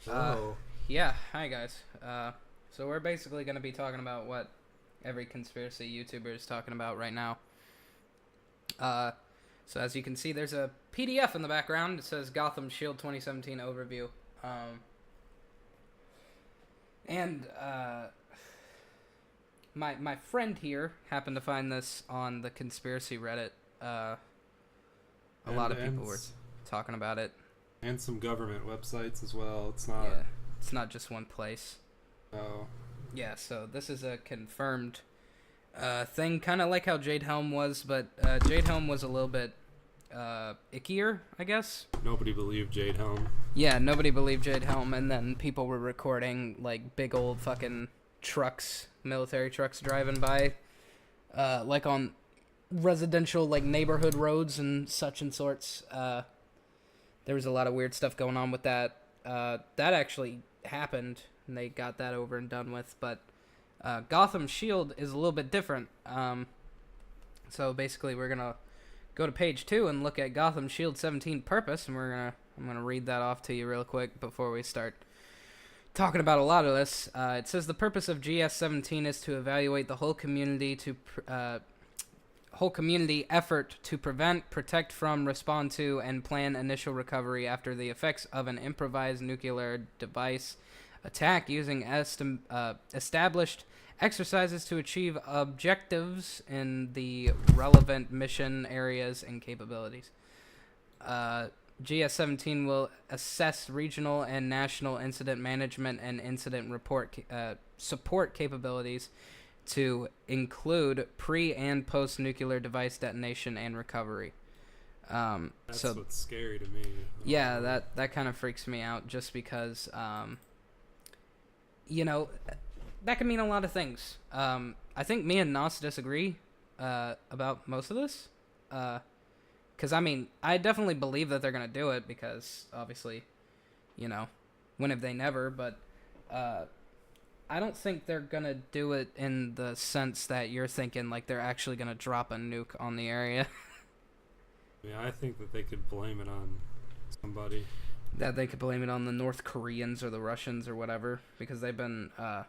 Oh, Yeah, hi guys. So we're basically going to be talking about what every conspiracy YouTuber is talking about right now. Uh, so as you can see, there's a PDF in the background. It says Gotham Shield 2017 Overview. And my friend here happened to find this on the conspiracy Reddit. A lot of people were talking about it. and some government websites as well. It's not. Yeah, it's not just one place. Oh, Yeah, so this is a confirmed thing, kind of like how Jade Helm was, but Jade Helm was a little bit ickier, I guess. nobody believed Jade Helm. Yeah, nobody believed Jade Helm, and then people were recording like big old fucking trucks, military trucks driving by, like on residential like neighborhood roads and such and sorts. There was a lot of weird stuff going on with that. That actually happened, and they got that over and done with. But Gotham Shield is a little bit different. So basically, we're gonna go to page 2 and look at Gotham Shield 17 purpose, and I'm gonna read that off to you real quick before we start talking about a lot of this. It says the purpose of GS17 is to evaluate the whole community effort to prevent, protect from, respond to, and plan initial recovery after the effects of an improvised nuclear device attack using established exercises to achieve objectives in the relevant mission areas and capabilities. GS17 will assess regional and national incident management and incident support capabilities to include pre- and post-nuclear device detonation and recovery. That's what's scary to me. Yeah, that kind of freaks me out just because, that can mean a lot of things. I think me and Nas disagree about most of this. Because, I mean, I definitely believe that they're going to do it because, obviously, when have they never, but I don't think they're going to do it in the sense that you're thinking, like they're actually going to drop a nuke on the area. Yeah, I think that they could blame it on somebody. That they could blame it on the North Koreans or the Russians or whatever, because they've been... The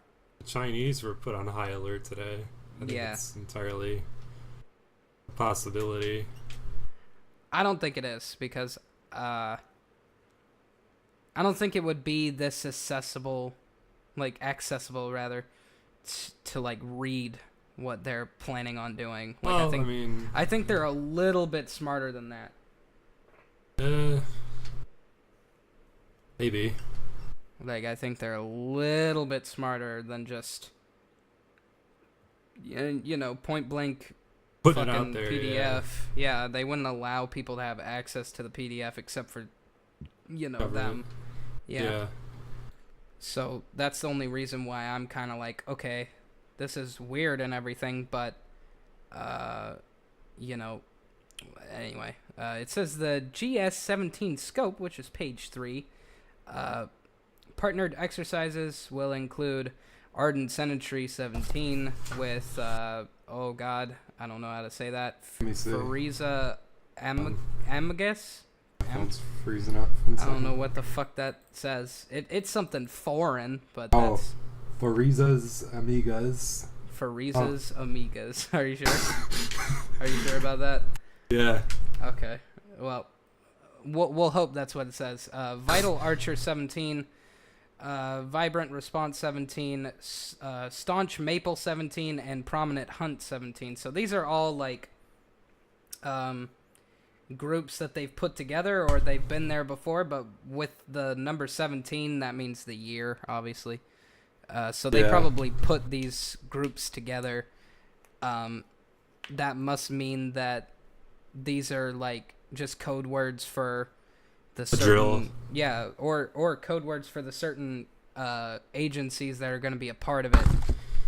Chinese were put on high alert today. I think it's entirely a possibility. I don't think it is, because I don't think it would be this accessible rather, to like read what they're planning on doing. Like, well, I think they're a little bit smarter than that. Maybe. Like, I think they're a little bit smarter than just, point blank Putting it fucking out there, PDF. Yeah, they wouldn't allow people to have access to the PDF except for, them. Yeah. So that's the only reason why I'm kind of like, okay, this is weird and everything, but, anyway. It says the GS17 scope, which is page 3, partnered exercises will include Ardent Sentry 17 with, oh god, I don't know how to say that. Let me see. Fariza Amagus? Phone's freezing up. I don't know what the fuck that says. It's something foreign, but that's... Fariza's Amigas. Fariza's Amigas. Are you sure? Are you sure about that? Yeah. Okay. Well, we'll hope that's what it says. Vital Archer 17, Vibrant Response 17, Staunch Maple 17, and Prominent Hunt 17. So these are all like groups that they've put together, or they've been there before, but with the number 17, that means the year, obviously. So they probably put these groups together. That must mean that these are like just code words for the certain drill. Yeah, or code words for the certain agencies that are going to be a part of it.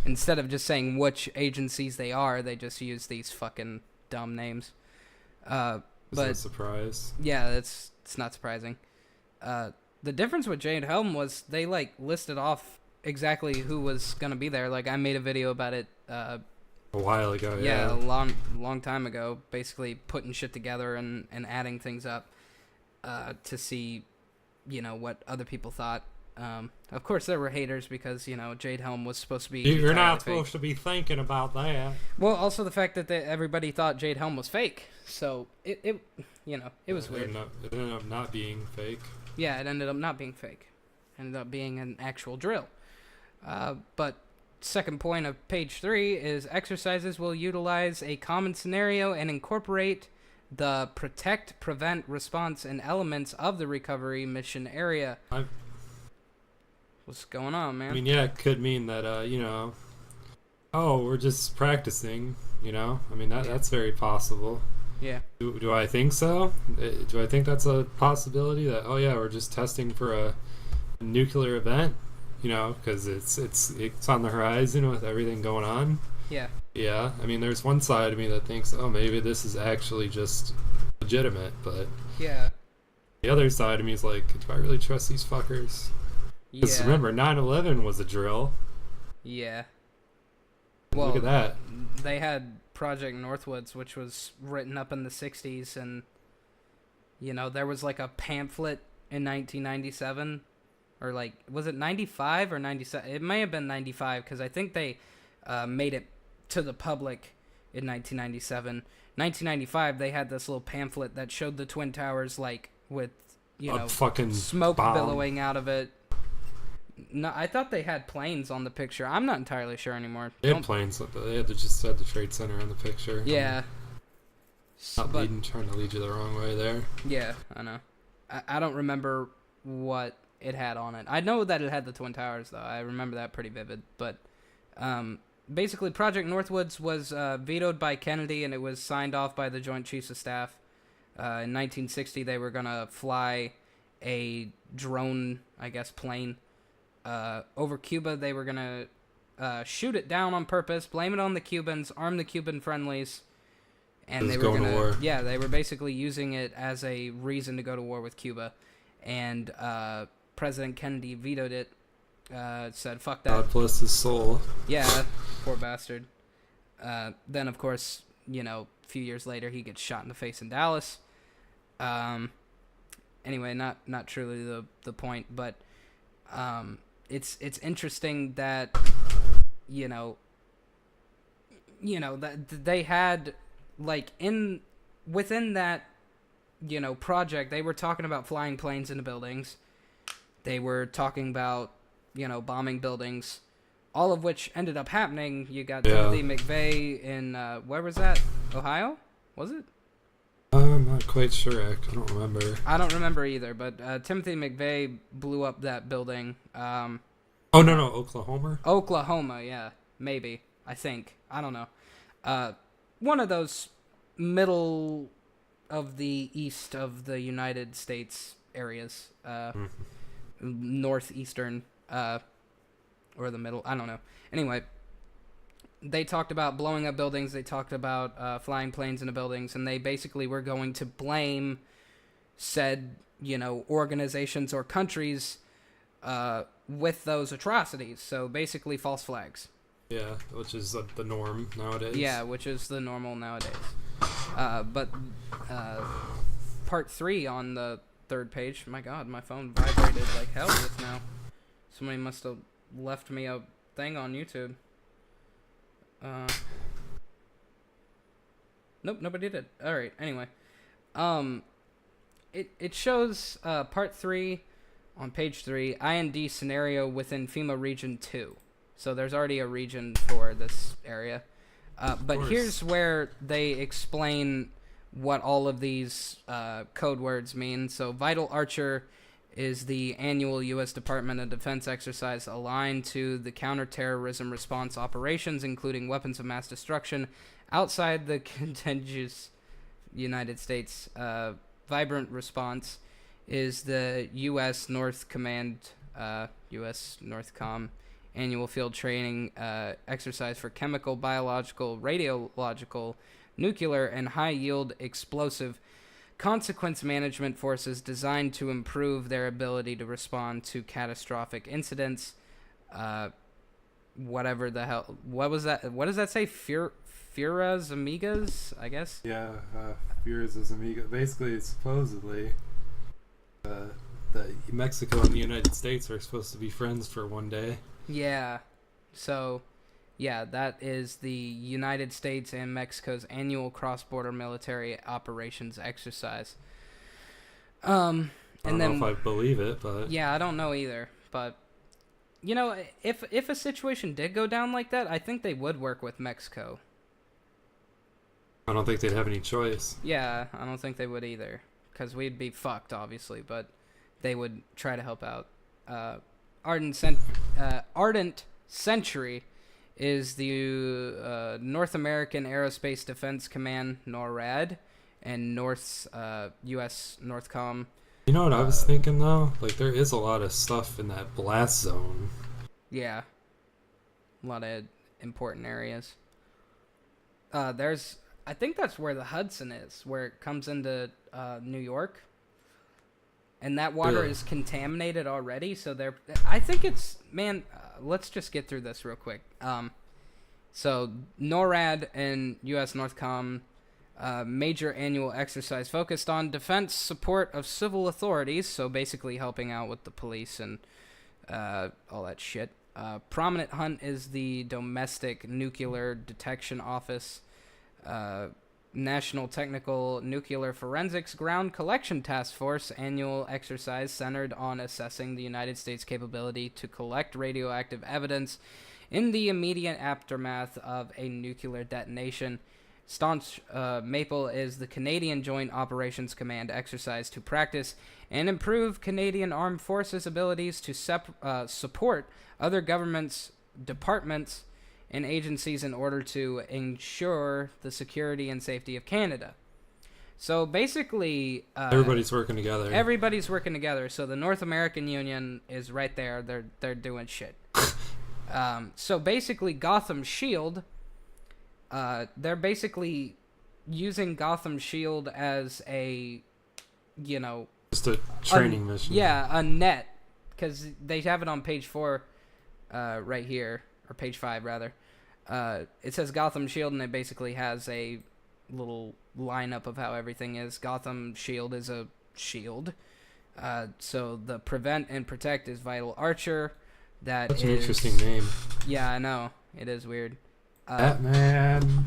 Instead of just saying which agencies they are, they just use these fucking dumb names. But a surprise. Yeah, it's not surprising. The difference with Jade Helm was they like listed off exactly who was gonna be there. Like, I made a video about it A while ago, a long time ago, basically putting shit together and adding things up to see, what other people thought. Of course, there were haters because Jade Helm was supposed to be. You're not fake. supposed to be thinking about that. Well, also the fact that everybody thought Jade Helm was fake, so it was weird. It ended up not being fake. Yeah, it ended up not being fake. It ended up being an actual drill. But second point of page 3 is exercises will utilize a common scenario and incorporate the protect, prevent, response, and elements of the recovery mission area. What's going on, man? I mean, yeah, it could mean that, we're just practicing, I mean, that's very possible. Yeah. Do I think so? Do I think that's a possibility that, we're just testing for a nuclear event, because it's on the horizon with everything going on? Yeah. Yeah, I mean, there's one side of me that thinks, maybe this is actually just legitimate, but yeah, the other side of me is like, do I really trust these fuckers? Because remember, 9/11 was a drill. Yeah. Well, look at that. They had Project Northwoods, which was written up in the 60s, and, there was like a pamphlet in 1997, or like, was it 95 or 97? It may have been 95, because I think they made it to the public in 1997. 1995, they had this little pamphlet that showed the Twin Towers, like, with, fucking smoke bomb billowing out of it. No, I thought they had planes on the picture. I'm not entirely sure anymore. They had planes. They just had the Trade Center on the picture. Yeah. Trying to lead you the wrong way there. Yeah, I know. I don't remember what it had on it. I know that it had the Twin Towers, though. I remember that pretty vivid. But basically, Project Northwoods was vetoed by Kennedy, and it was signed off by the Joint Chiefs of Staff. In 1960, they were going to fly a drone, I guess, plane over Cuba. They were going to shoot it down on purpose, blame it on the Cubans, arm the Cuban friendlies, and they were going to war. Yeah, they were basically using it as a reason to go to war with Cuba. And President Kennedy vetoed it, said, fuck that. God bless his soul. Yeah, poor bastard. Then, of course, a few years later, he gets shot in the face in Dallas. Anyway, not truly the point, but it's interesting that that they had, like, within that project, they were talking about flying planes into buildings. They were talking about bombing buildings, all of which ended up happening. You got Timothy McVeigh in where was that? Ohio? Was it? I'm not quite sure. I don't remember. I don't remember either. But Timothy McVeigh blew up that building. No, Oklahoma. Oklahoma, yeah, maybe. I think. I don't know. One of those middle of the east of the United States areas, northeastern, or the middle. I don't know. Anyway. They talked about blowing up buildings. They talked about flying planes into buildings, and they basically were going to blame said, organizations or countries with those atrocities. So basically, false flags. Yeah, which is the norm nowadays. Yeah, which is the normal nowadays. But part 3 on the 3rd page. My God, my phone vibrated like hell just now. Somebody must have left me a thing on YouTube. Nope, nobody did. Alright, anyway. It shows part 3 on page 3, IND scenario within FEMA region 2. So there's already a region for this area. But here's where they explain what all of these code words mean. So Vital Archer is the annual U.S. Department of Defense exercise aligned to the counterterrorism response operations, including weapons of mass destruction outside the contiguous United States. Vibrant Response is the U.S. North Command, U.S. Northcom annual field training exercise for chemical, biological, radiological, nuclear, and high-yield explosive consequence management forces designed to improve their ability to respond to catastrophic incidents. Whatever the hell. What was that? What does that say? Furas Amigas, I guess? Yeah, Furas Amigas. Basically, it's supposedly Mexico and the United States are supposed to be friends for one day. Yeah. So, yeah, that is the United States and Mexico's annual cross-border military operations exercise. I don't know if I believe it, but yeah, I don't know either. But you know, if a situation did go down like that, I think they would work with Mexico. I don't think they'd have any choice. Yeah, I don't think they would either, because we'd be fucked, obviously. But they would try to help out. Ardent Century is the North American Aerospace Defense Command, NORAD, and U.S. Northcom. You know what I was thinking, though? Like, there is a lot of stuff in that blast zone. Yeah. A lot of important areas. I think that's where the Hudson is, where it comes into New York. And that water is contaminated already, so I think it's... Man, let's just get through this real quick. So, NORAD and U.S. Northcom... major annual exercise focused on defense support of civil authorities, so basically helping out with the police and all that shit. Prominent Hunt is the Domestic Nuclear Detection Office. National Technical Nuclear Forensics Ground Collection Task Force annual exercise centered on assessing the United States' capability to collect radioactive evidence in the immediate aftermath of a nuclear detonation. Staunch Maple is the Canadian Joint Operations Command exercise to practice and improve Canadian Armed Forces abilities to support other governments, departments, and agencies in order to ensure the security and safety of Canada. So basically... everybody's working together. Everybody's working together. So the North American Union is right there. They're doing shit. So basically Gotham Shield... they're basically using Gotham Shield as a, just a training mission. Yeah, a net, because they have it on page 4, right here, or page 5 rather. It says Gotham Shield, and it basically has a little lineup of how everything is. Gotham Shield is a shield. So the prevent and protect is Vital Archer. That's an interesting name. Yeah, I know, it is weird. Batman.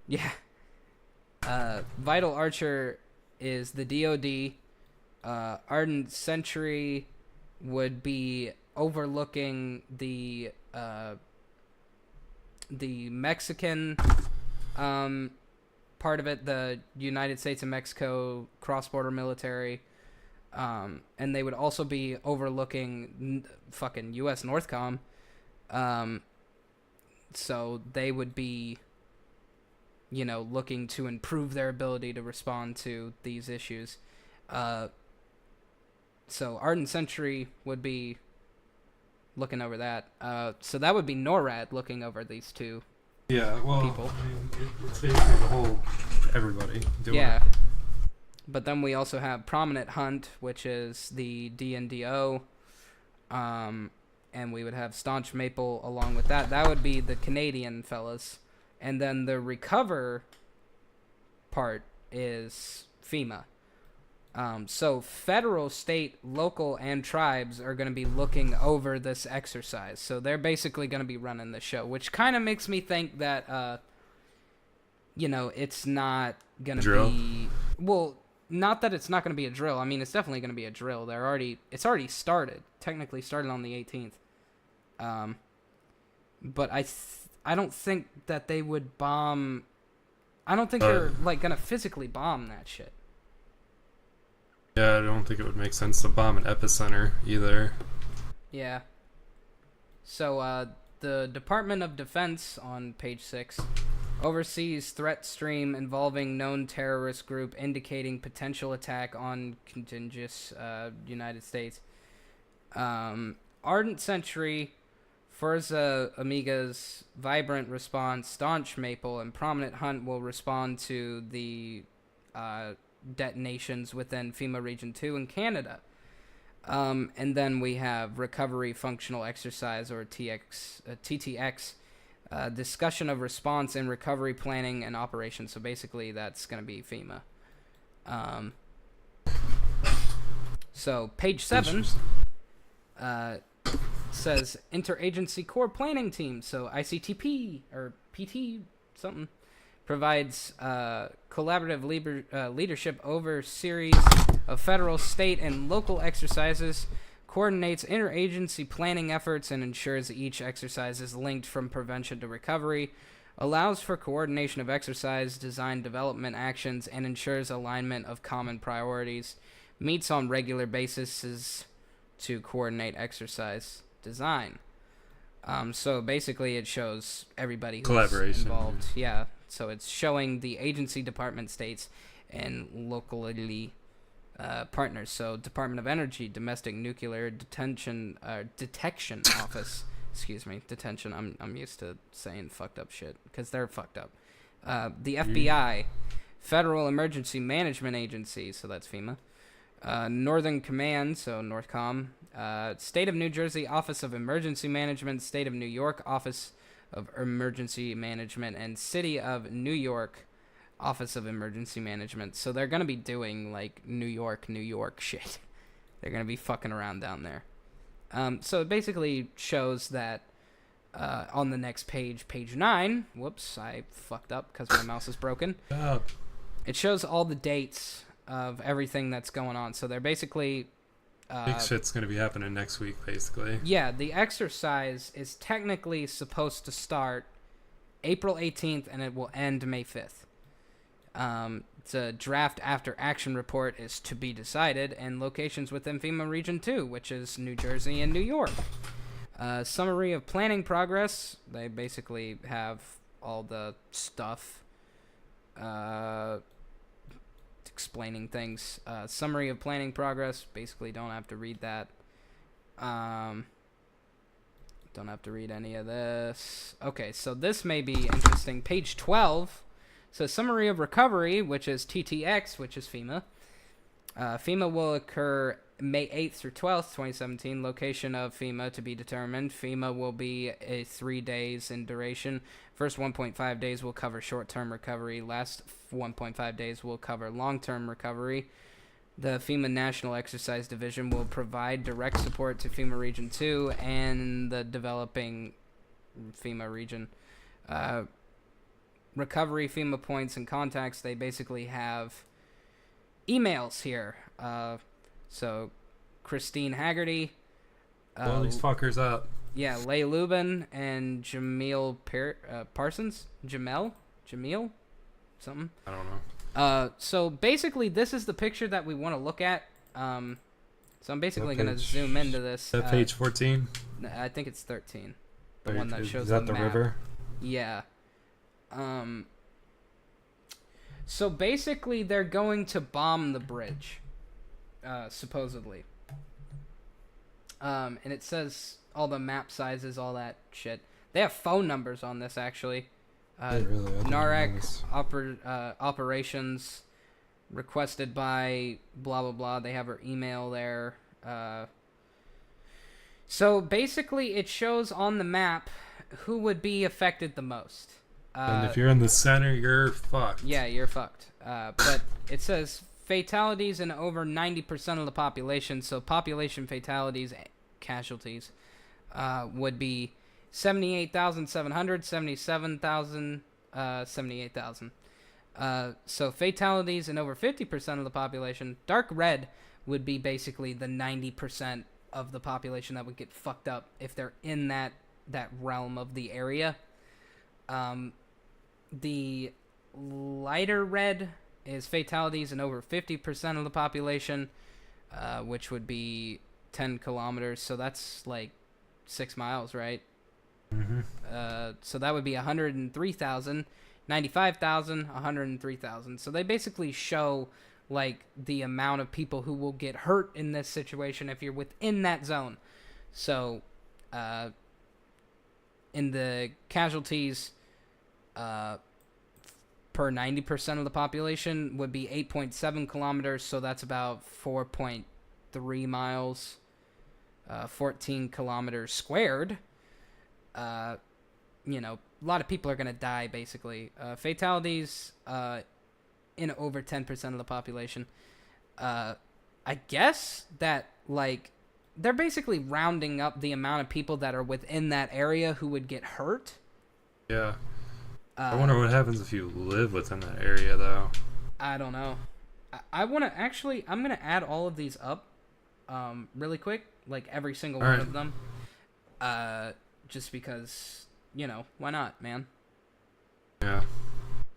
Yeah. Vital Archer is the DOD. Ardent Century would be overlooking the Mexican part of it, the United States and Mexico cross-border military. And they would also be overlooking fucking U.S. Northcom. So they would be, looking to improve their ability to respond to these issues. So Ardent Century would be looking over that. So that would be NORAD looking over these two people. I mean, it's basically the whole everybody doing it. But then we also have Prominent Hunt, which is the DNDO. And we would have Staunch Maple along with that. That would be the Canadian fellas. And then the Recover part is FEMA. So federal, state, local, and tribes are going to be looking over this exercise. So they're basically going to be running the show, which kind of makes me think that, it's not going to be... Well, not that it's not going to be a drill. I mean, it's definitely going to be a drill. It's already started. Technically started on the 18th. But I don't think that they would bomb. I don't think they're going to physically bomb that shit. Yeah, I don't think it would make sense to bomb an epicenter either. Yeah. So the Department of Defense on page 6 oversees threat stream involving known terrorist group indicating potential attack on contiguous United States. Ardent Century, Forza Amiga's Vibrant Response, Staunch Maple, and Prominent Hunt will respond to the detonations within FEMA Region 2 in Canada. And then we have Recovery Functional Exercise, or TTX, discussion of response and recovery planning and operations. So basically that's going to be FEMA. So page 7 says Interagency Core Planning Team, so ICTP or PT something, provides collaborative leadership over series of federal, state, and local exercises, coordinates interagency planning efforts, and ensures each exercise is linked from prevention to recovery, allows for coordination of exercise design development actions, and ensures alignment of common priorities, meets on regular basis to coordinate exercise design. So basically it shows everybody who's involved. Yeah. So it's showing the agency, department, states, and locally partners. So Department of Energy, Domestic Nuclear Detection Office. Excuse me, detention. I'm used to saying fucked up shit because they're fucked up. The FBI, Federal Emergency Management Agency, so that's FEMA. Northern Command, so NORTHCOM. State of New Jersey Office of Emergency Management, State of New York Office of Emergency Management, and City of New York Office of Emergency Management. So they're going to be doing, like, New York shit. They're going to be fucking around down there. So it basically shows that on the next page, page 9, whoops, I fucked up because my mouse is broken. It shows all the dates of everything that's going on. So they're basically... big shit's going to be happening next week, basically. Yeah, the exercise is technically supposed to start April 18th, and it will end May 5th. The draft after action report is to be decided, and locations within FEMA Region 2, which is New Jersey and New York. Summary of planning progress. They basically have all the stuff explaining things. Summary of planning progress. Basically, don't have to read that. Don't have to read any of this. Okay, so this may be interesting. Page 12. So summary of recovery, which is TTX, which is FEMA. FEMA will occur May 8th through 12th, 2017. Location of FEMA to be determined. FEMA will be 3 days in duration. First 1.5 days will cover short-term recovery. Last 1.5 days will cover long-term recovery. The FEMA National Exercise Division will provide direct support to FEMA Region 2 and the developing FEMA region. Recovery FEMA points and contacts, they basically have emails here. So Christine Haggerty, Blow these fuckers up. Yeah, Leigh Lubin and Jamil Parsons. Jamil, something. I don't know. So basically, this is the picture that we want to look at. So I'm basically going to zoom into this. Is that page 14? I think it's 13. The one that shows is that the map. river? Yeah. So basically, they're going to bomb the bridge, supposedly. And it says all the map sizes, all that shit. They have phone numbers on this, actually. NARAC operations requested by blah, blah, blah. They have her email there. So basically, it shows on the map who would be affected the most. And if you're in the center, you're fucked. Yeah, you're fucked. But it says fatalities in over 90% of the population. So population fatalities, casualties, would be 78,700, 77,000, 78,000. So fatalities in over 50% of the population. Dark red would be basically the 90% of the population that would get fucked up if they're in that realm of the area. The lighter red is fatalities in over 50% of the population, which would be 10 kilometers. So that's like 6 miles, right? Mm-hmm. So that would be 103,000, 95,000, 103,000. So they basically show like the amount of people who will get hurt in this situation if you're within that zone. So, in the casualties, per 90% of the population would be 8.7 kilometers. So that's about 4.3 miles, 14 kilometers squared. You know, a lot of people are going to die, basically. Fatalities in over 10% of the population. I I guess that, like, they're basically rounding up the amount of people that are within that area who would get hurt. Yeah. I wonder what happens if you live within that area, though. I don't know. I want to actually, I'm going to add all of these up really quick, like every single one of them. Just because, you know, why not, man? Yeah.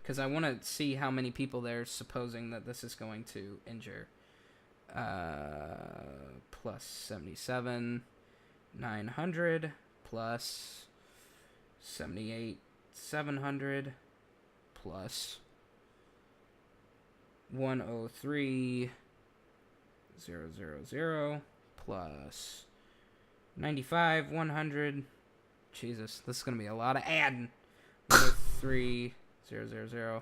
Because I want to see how many people they're supposing that this is going to injure. Plus 77, 900, plus 78, 700, plus 103, 000, plus 95, 100. Jesus, this is going to be a lot of adding. 103, 000.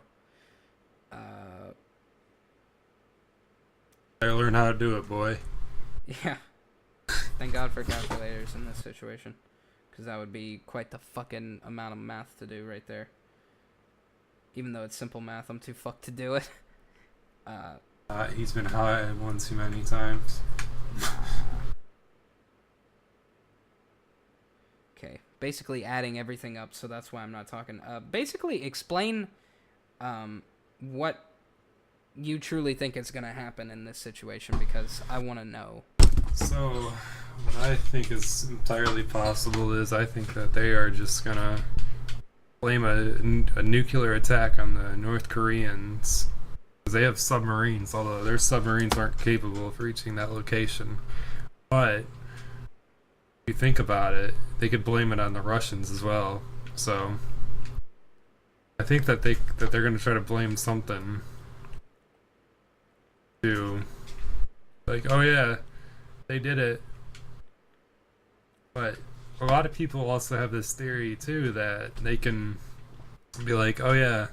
I learn how to do it, boy. Yeah. Thank God for calculators in this situation. Because that would be quite the fucking amount of math to do right there. Even though it's simple math, I'm too fucked to do it. He's been high one too many times. Okay. Basically adding everything up, so that's why I'm not talking. Basically explain what you truly think is going to happen in this situation, because I want to know. So, what I think is entirely possible is I think that they are just going to blame a nuclear attack on the North Koreans. Because they have submarines, although their submarines aren't capable of reaching that location. But, if you think about it, they could blame it on the Russians as well. So, I think that they're going to try to blame something. To, like, oh yeah, they did it. But a lot of people also have this theory too that they can be like, oh yeah,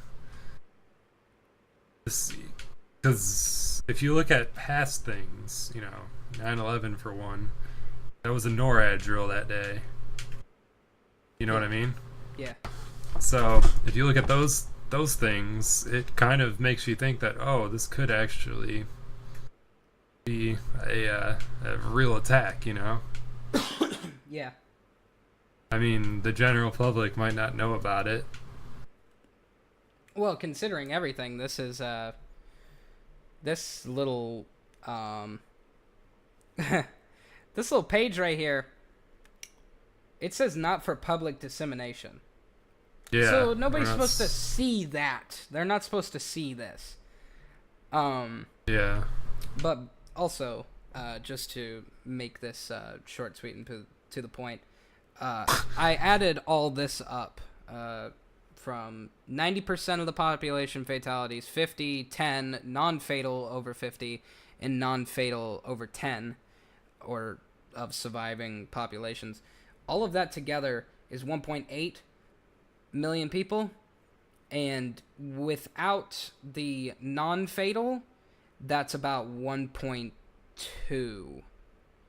because if you look at past things, you know, 9/11 for one, that was a NORAD drill that day. You know what I mean? Yeah. So if you look at those things, it kind of makes you think that, oh, this could actually be a real attack, you know? Yeah. I mean, the general public might not know about it. Well, considering everything, this is this little this little page right here. It says not for public dissemination. Yeah. So nobody's supposed to see that. They're not supposed to see this. Yeah. But also, just to make this short, sweet, and to the point, I added all this up from 90% of the population fatalities, 50, 10, non-fatal over 50, and non-fatal over 10, or of surviving populations. All of that together is 1.8 million people, and without the non-fatal, that's about 1.2.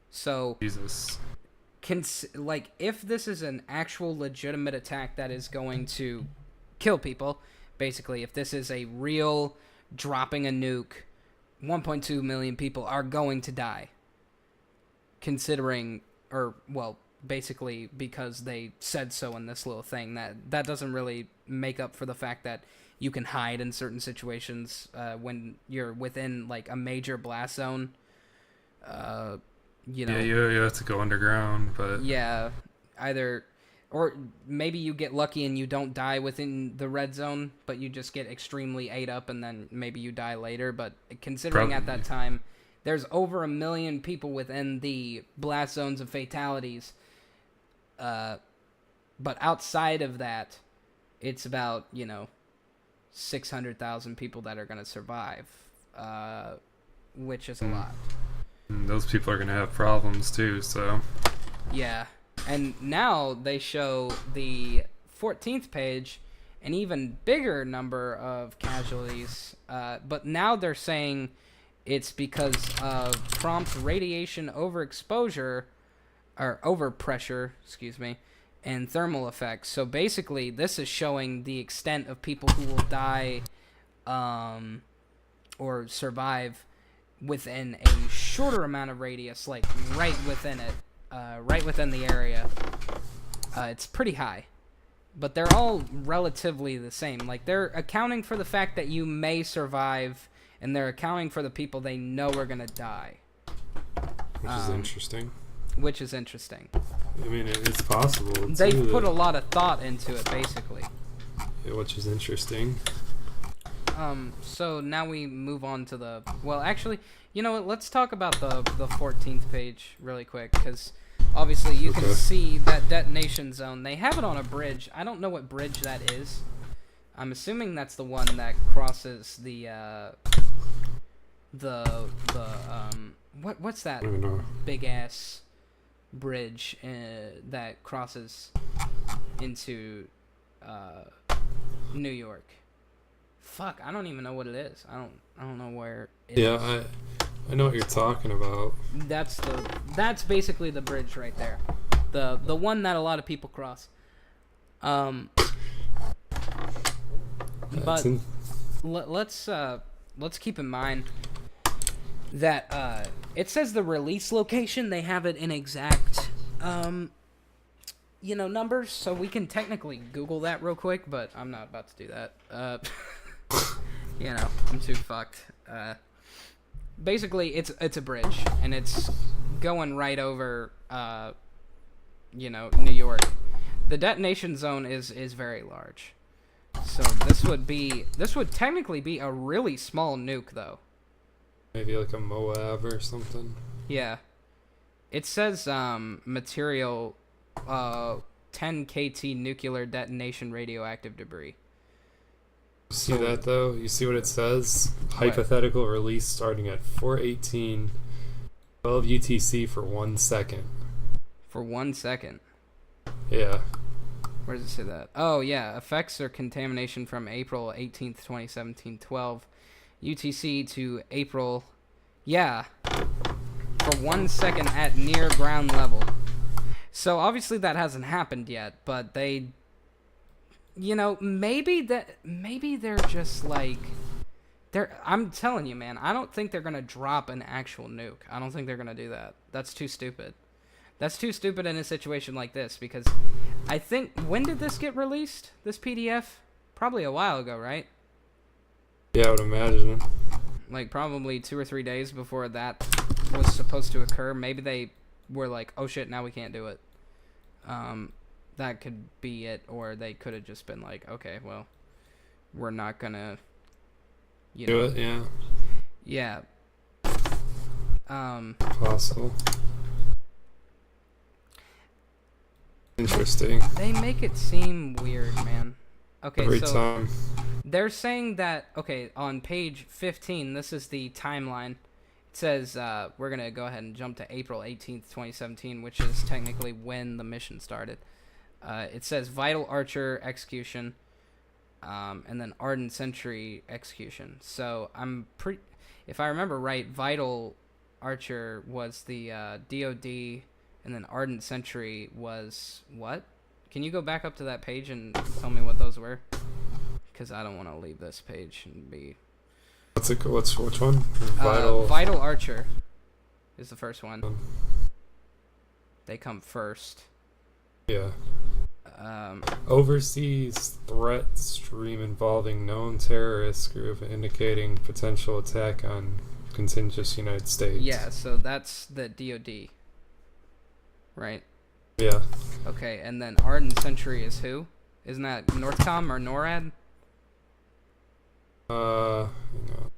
So Jesus. Like, if this is an actual legitimate attack that is going to kill people, basically, if this is a real dropping a nuke, 1.2 million people are going to die. Considering, or, well, basically because they said so in this little thing. That doesn't really make up for the fact that you can hide in certain situations when you're within, like, a major blast zone. You know, yeah, you have to go underground, but yeah, either, or maybe you get lucky and you don't die within the red zone, but you just get extremely ate up and then maybe you die later. But considering at that time there's over 1 million people within the blast zones of fatalities, but outside of that, it's about, 600,000 people that are going to survive, which is a lot. Those people are going to have problems too, so. Yeah. And now they show the 14th page an even bigger number of casualties, but now they're saying it's because of prompt radiation overexposure, or overpressure, and thermal effects. So basically, this is showing the extent of people who will die or survive within a shorter amount of radius, like right within it, right within the area, it's pretty high. But they're all relatively the same. Like, they're accounting for the fact that you may survive, and they're accounting for the people they know are going to die. Which is interesting. Which is interesting. I mean, it's possible. They've put a lot of thought into it, basically. Yeah, which is interesting. So now we move on to the... Well, actually, you know what? Let's talk about the 14th page really quick, because... Obviously, you can see that detonation zone. They have it on a bridge. I don't know what bridge that is. I'm assuming that's the one that crosses what's that big ass bridge that crosses into New York? Fuck, I don't even know what it is. I don't know where it is. I know what you're talking about. That's basically the bridge right there. The one that a lot of people cross. But let's keep in mind that it says the release location. They have it in exact numbers, so we can technically Google that real quick, but I'm not about to do that. I'm too fucked. Basically, it's a bridge, and it's going right over, New York. The detonation zone is very large, so this would technically be a really small nuke, though. Maybe like a Moab or something. Yeah, it says material, 10 KT nuclear detonation radioactive debris. See that though? You see what it says? Hypothetical release starting at 4:18, 12 UTC for 1 second. For 1 second? Yeah. Where does it say that? Oh, yeah. Effects or contamination from April 18th, 2017, 12 UTC to April. Yeah. For 1 second at near ground level. So obviously that hasn't happened yet, but they... maybe they're just like, I'm telling you, man, I don't think they're going to drop an actual nuke. I don't think they're going to do that. That's too stupid. That's too stupid in a situation like this, because I think, when did this get released, this PDF? Probably a while ago, right? Yeah, I would imagine. Like, probably 2 or 3 days before that was supposed to occur. Maybe they were like, oh shit, now we can't do it. That could be it, or they could have just been like, okay, well, we're not gonna, do it, yeah. Yeah. Possible. Interesting. They make it seem weird, man. Okay, Every so time. they're saying that, okay, on page 15, this is the timeline. It says, we're gonna go ahead and jump to April 18th, 2017, which is technically when the mission started. It says Vital Archer execution, and then Ardent Sentry execution. So if I remember right, Vital Archer was the DOD, and then Ardent Sentry was what? Can you go back up to that page and tell me what those were? Because I don't want to leave this page and be... Which one? Vital Archer is the first one. They come first. Yeah. Overseas threat stream involving known terrorist group indicating potential attack on contiguous United States. Yeah, so that's the DOD. Right? Yeah. Okay, and then Ardent Sentry is who? Isn't that Northcom or NORAD? Hang on.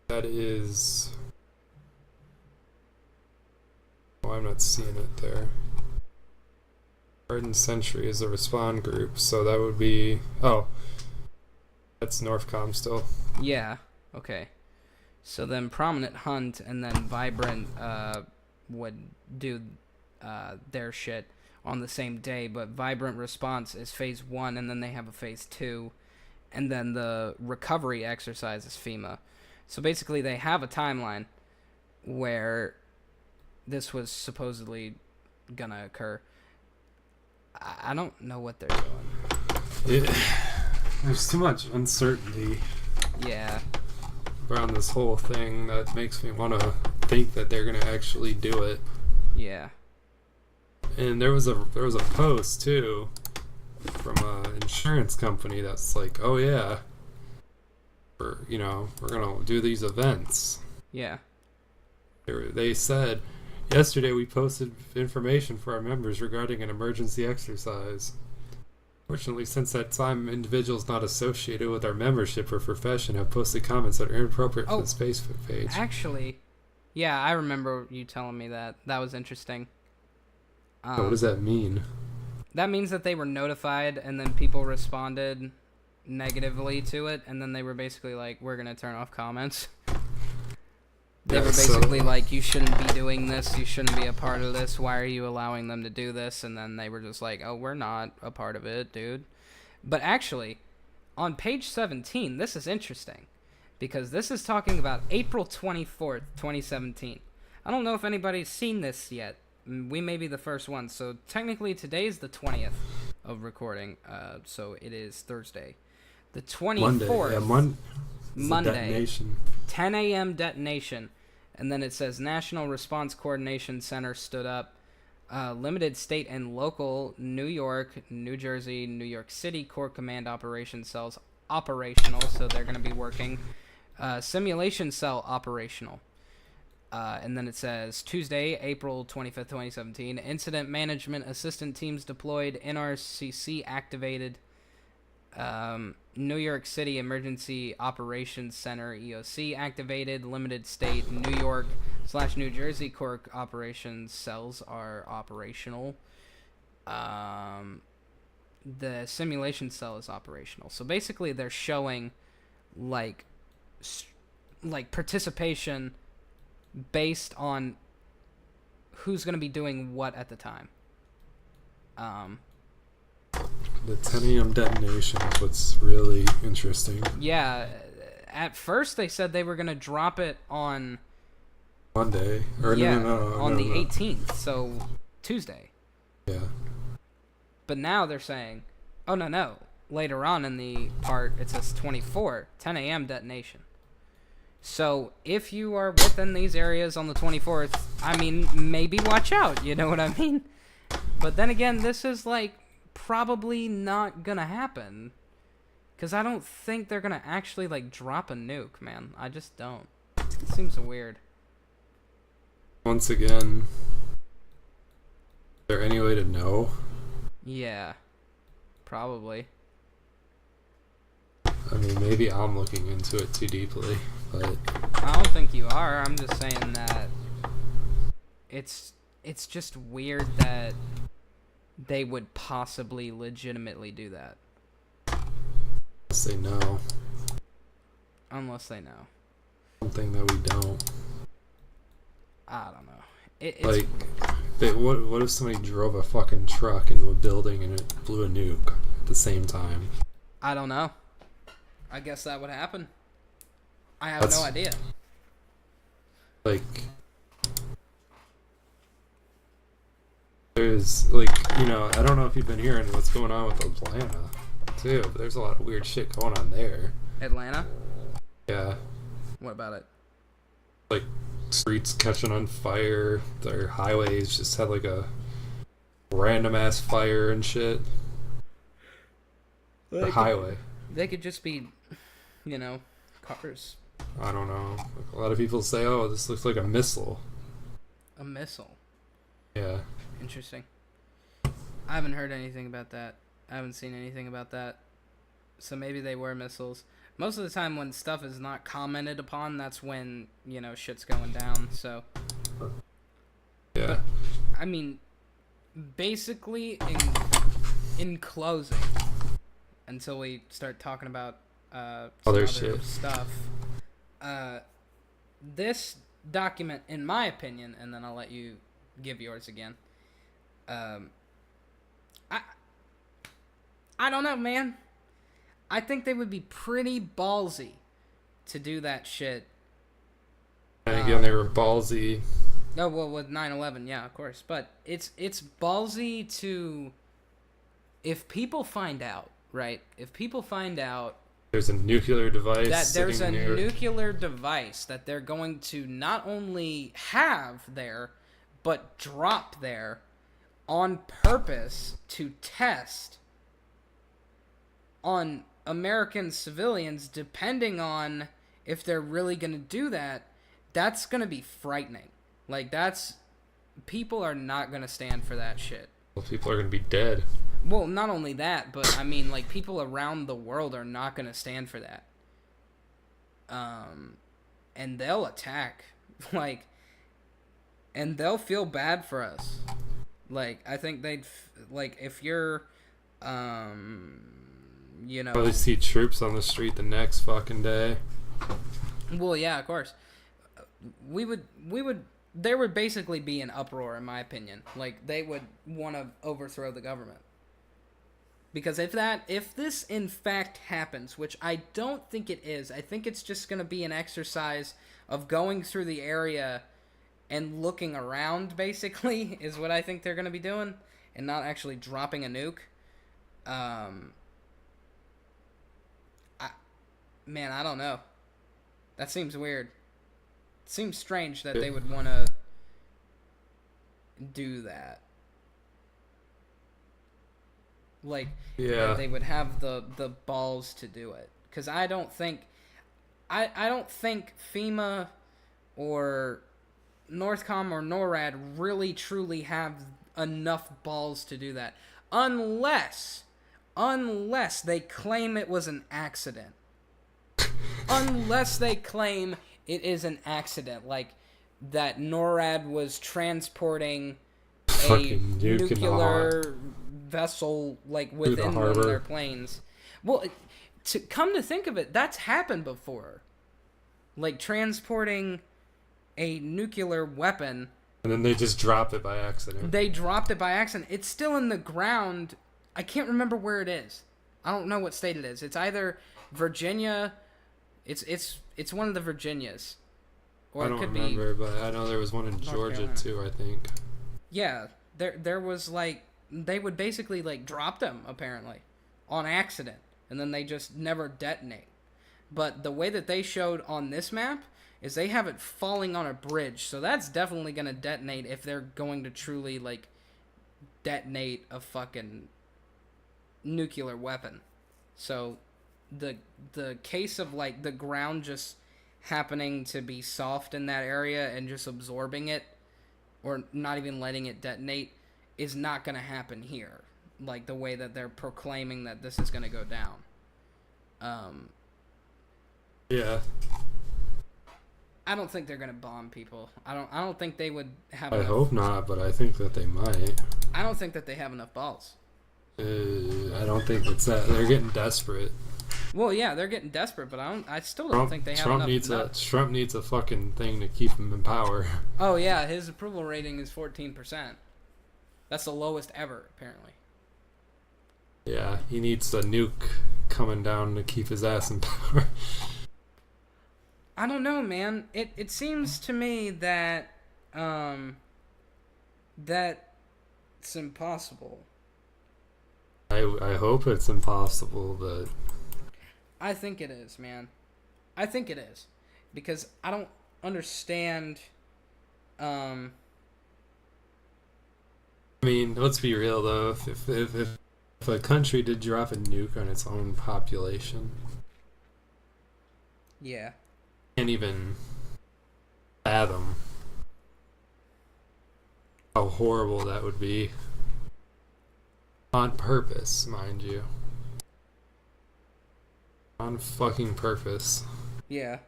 That is... Oh, I'm not seeing it there. Ardent Sentry is a respawn group, so that would be... Oh. That's Northcom still. Yeah, okay. So then Prominent Hunt and then Vibrant would do their shit on the same day, but Vibrant Response is phase 1, and then they have a phase 2, and then the recovery exercise is FEMA. So basically they have a timeline where this was supposedly gonna occur. I don't know what they're doing. There's too much uncertainty. Yeah. around this whole thing that makes me want to think that they're gonna actually do it. Yeah. And there was a post too from an insurance company that's like, oh yeah, we're gonna do these events. Yeah. They said yesterday we posted information for our members regarding an emergency exercise. Fortunately, since that time, individuals not associated with our membership or profession have posted comments that are inappropriate for this Facebook page. Actually, yeah, I remember you telling me that. That was interesting. What does that mean? That means that they were notified, and then people responded negatively to it, and then they were basically like, we're going to turn off comments. They were basically like, you shouldn't be doing this, you shouldn't be a part of this, why are you allowing them to do this? And then they were just like, oh, we're not a part of it, dude. But actually, on page 17, this is interesting, because this is talking about April 24th, 2017. I don't know if anybody's seen this yet. We may be the first one, so technically today's the 20th of recording, so it is Thursday. The 24th, Monday, detonation. 10 a.m. detonation, and then it says National Response Coordination Center stood up, limited state and local New York, New Jersey, New York City Core Command Operation Cells operational, so they're going to be working, simulation cell operational. And then it says Tuesday, April 25th, 2017, Incident Management Assistant Teams deployed, NRCC activated, New York City Emergency Operations Center EOC activated, limited state New York / New Jersey Core Operations cells are operational. The simulation cell is operational. So basically they're showing like participation based on who's going to be doing what at the time. The 10 a.m. detonation is what's really interesting. Yeah, at first they said they were going to drop it on Monday. Or on the 18th, so Tuesday. Yeah. But now they're saying, oh, no. Later on in the part, it says 24, 10 a.m. detonation. So if you are within these areas on the 24th, I mean, maybe watch out, you know what I mean? But then again, this is like probably not gonna happen, because I don't think they're gonna actually like drop a nuke, man. I just don't. It seems weird. Once again, is there any way to know? Yeah, probably. I mean, maybe I'm looking into it too deeply, but I don't think you are. I'm just saying that it's just weird that they would possibly legitimately do that. Unless they know. Unless they know. Something that we don't. I don't know. What if somebody drove a fucking truck into a building and it blew a nuke at the same time? I don't know. I guess that would happen. I have no idea. Like, there's, like, I don't know if you've been hearing what's going on with Atlanta, too, but there's a lot of weird shit going on there. Atlanta? Yeah. What about it? Like, streets catching on fire, their highways just had, like, a random-ass fire and shit. The highway. They could just be, cars. I don't know. Like, a lot of people say, oh, this looks like a missile. A missile? Yeah. Interesting. I haven't heard anything about that. I haven't seen anything about that. So maybe they were missiles. Most of the time when stuff is not commented upon, that's when, shit's going down, so. Yeah. But, I mean, basically, in closing, until we start talking about other shit stuff, this document, in my opinion, and then I'll let you give yours again. I don't know, man. I think they would be pretty ballsy to do that shit. And again, they were ballsy. No, well, with 9/11, yeah, of course. But it's ballsy to, if people find out, right? If people find out There's a nuclear device. That there's a sitting near... nuclear device that they're going to not only have there, but drop there on purpose to test on American civilians, depending on if they're really going to do that. That's going to be frightening. Like, that's... People are not going to stand for that shit. Well, people are going to be dead. Well, not only that, but, I mean, like, people around the world are not going to stand for that. And they'll attack. Like, and they'll feel bad for us. Like, I think they'd... Like, if you're... You know... Probably see troops on the street the next fucking day. Well, yeah, of course. We would there would basically be an uproar, in my opinion. Like, they would want to overthrow the government. Because if this in fact happens, which I don't think it is, I think it's just going to be an exercise of going through the area and looking around, basically, is what I think they're going to be doing, and not actually dropping a nuke. Man, I don't know. That seems weird. It seems strange that they would want to do that. Like, yeah, they would have the balls to do it. Because I don't think FEMA or Northcom or NORAD really truly have enough balls to do that. Unless they claim it was an accident. Unless they claim it is an accident, like that NORAD was transporting a nuclear vessel, like, within one of their planes. Well, to come to think of it, that's happened before. Like, transporting a nuclear weapon. And then they just dropped it by accident. They dropped it by accident. It's still in the ground. I can't remember where it is. I don't know what state it is. It's either Virginia... It's one of the Virginias. Or I don't it could remember, be but I know there was one in Georgia Carolina. too, I think. Yeah, there was, like, they would basically, like, drop them, apparently, on accident, and then they just never detonate. But the way that they showed on this map is they have it falling on a bridge, so that's definitely going to detonate if they're going to truly, like, detonate a fucking nuclear weapon. So the case of, like, the ground just happening to be soft in that area and just absorbing it, or not even letting it detonate, is not going to happen here. Like, the way that they're proclaiming that this is going to go down. Yeah. I don't think they're going to bomb people. I don't think they would have I enough... hope not, but I think that they might. I don't think that they have enough balls. I don't think it's that. They're getting desperate. Well, yeah, they're getting desperate, but I still don't think they have enough. Trump needs a fucking thing to keep him in power. Oh, yeah, his approval rating is 14%. That's the lowest ever, apparently. Yeah, he needs a nuke coming down to keep his ass in power. I don't know, man. It seems to me that that's impossible. I hope it's impossible, but I think it is, man. I think it is. Because I don't understand... I mean, let's be real, though. If a country did drop a nuke on its own population... Yeah. Can't even fathom how horrible that would be. On purpose, mind you. On fucking purpose. Yeah.